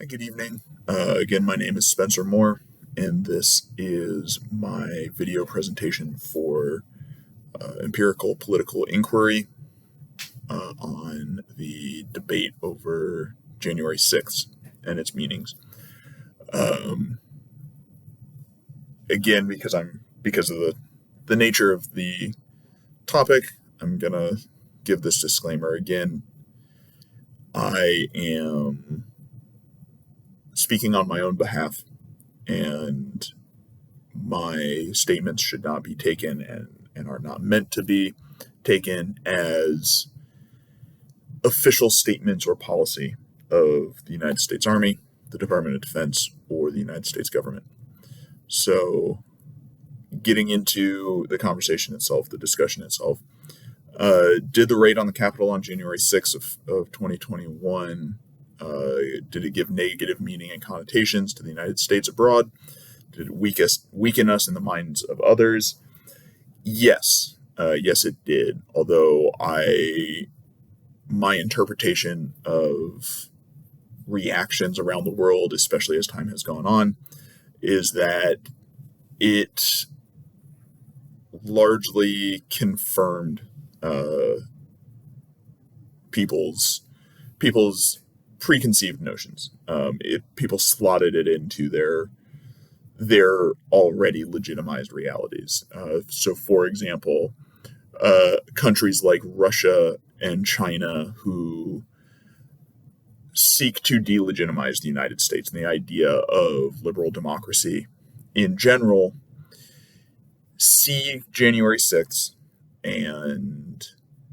Good evening. Again, my name is Spencer Moore, and this is my video presentation for empirical political inquiry on the debate over January 6th and its meanings. Again, because of the nature of the topic, I'm gonna give this disclaimer again. I am speaking on my own behalf, and my statements should not be taken and are not meant to be taken as official statements or policy of the United States Army, the Department of Defense, or the United States government. So, getting into the conversation itself, the discussion itself, did the raid on the Capitol on January 6th of 2021, did it give negative meaning and connotations to the United States abroad? Did it weaken us in the minds of others? Yes. Yes, it did. Although my interpretation of reactions around the world, especially as time has gone on, is that it largely confirmed people's preconceived notions. People slotted it into their already legitimized realities. So, for example, countries like Russia and China, who seek to delegitimize the United States and the idea of liberal democracy in general, see January 6th and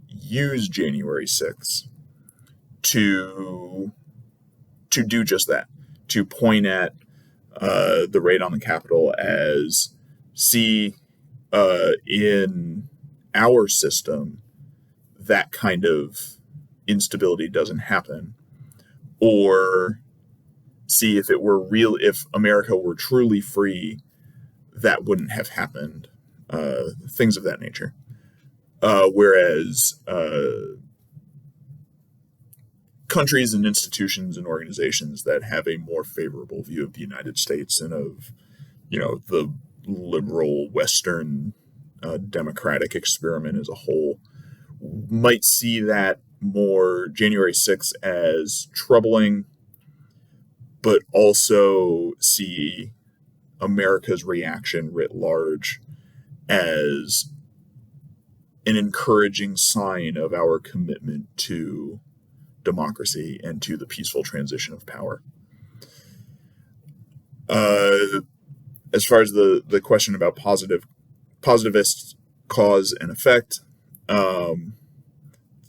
use January 6th to do just that, to point at the raid on the Capitol as, see, in our system, that kind of instability doesn't happen. Or see, if America were truly free, that wouldn't have happened. Things of that nature. Whereas countries and institutions and organizations that have a more favorable view of the United States and of, the liberal Western democratic experiment as a whole, might see that more January 6th as troubling, but also see America's reaction writ large as an encouraging sign of our commitment to democracy and to the peaceful transition of power. As far as the question about positivist cause and effect,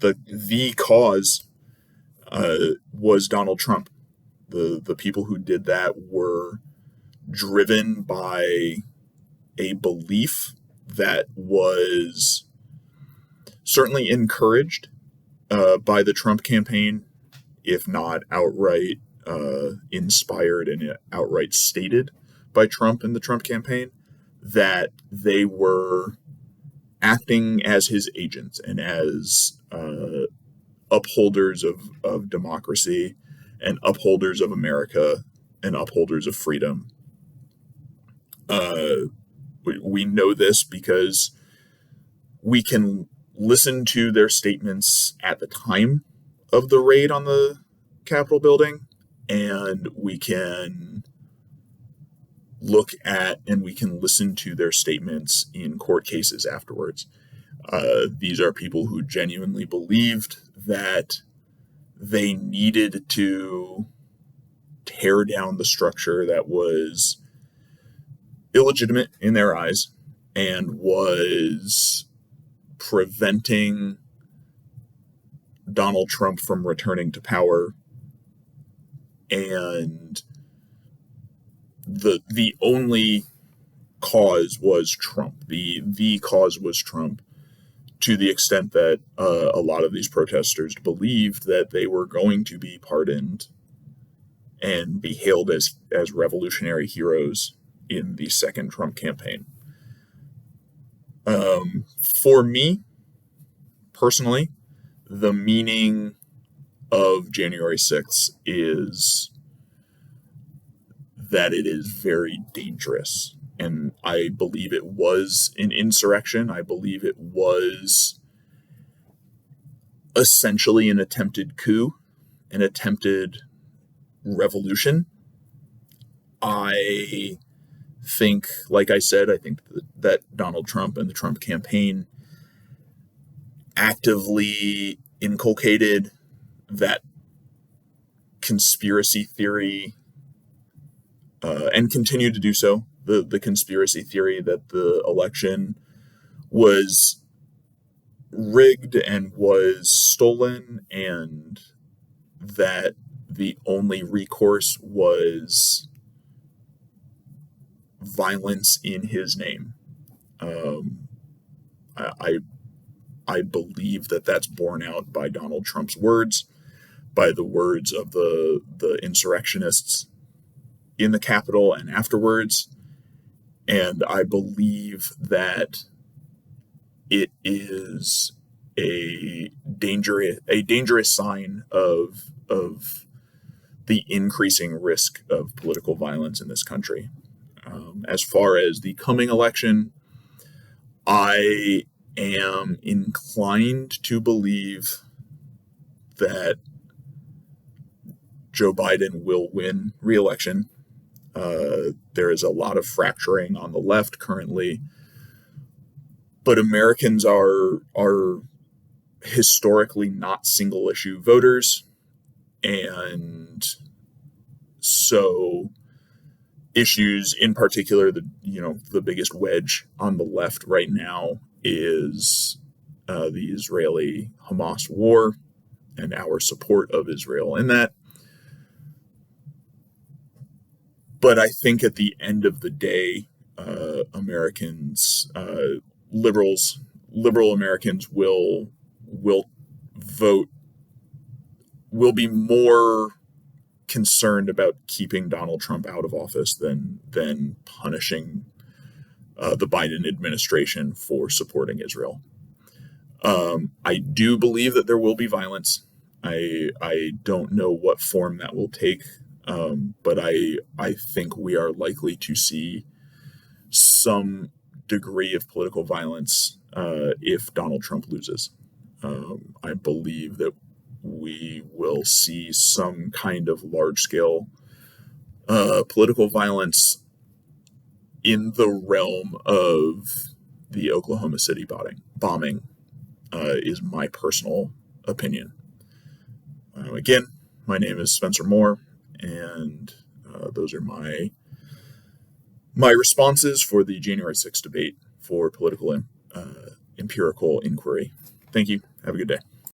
the cause was Donald Trump. The people who did that were driven by a belief that was certainly encouraged by the Trump campaign, if not outright inspired and outright stated by Trump and the Trump campaign, that they were acting as his agents and as upholders of democracy and upholders of America and upholders of freedom. We know this because we can listen to their statements at the time of the raid on the Capitol building, and we can look at and we can listen to their statements in court cases afterwards. These are people who genuinely believed that they needed to tear down the structure that was illegitimate in their eyes and was preventing Donald Trump from returning to power, and the only cause was Trump. The cause was Trump, to the extent that a lot of these protesters believed that they were going to be pardoned and be hailed as revolutionary heroes in the second Trump campaign. For me, personally, the meaning of January 6th is that it is very dangerous. And I believe it was an insurrection. I believe it was essentially an attempted coup, an attempted revolution. I think, like I said, I think that Donald Trump and the Trump campaign actively inculcated that conspiracy theory and continue to do so. The conspiracy theory that the election was rigged and was stolen, and that the only recourse was violence in his name. I believe that that's borne out by Donald Trump's words, by the words of the insurrectionists in the Capitol and afterwards. And I believe that it is a dangerous sign of the increasing risk of political violence in this country. As far as the coming election, I am inclined to believe that Joe Biden will win re-election. There is a lot of fracturing on the left currently, but Americans are historically not single issue voters, and so issues in particular, the biggest wedge on the left right now is the Israeli-Hamas war and our support of Israel in that. But I think at the end of the day, Americans, liberal Americans will vote, will be more concerned about keeping Donald Trump out of office than punishing the Biden administration for supporting Israel. I do believe that there will be violence. I don't know what form that will take, but I think we are likely to see some degree of political violence if Donald Trump loses. I believe that we will see some kind of large-scale political violence in the realm of the Oklahoma City bombing is my personal opinion. Again, my name is Spencer Moore, and those are my responses for the January 6th debate for political empirical inquiry. Thank you. Have a good day.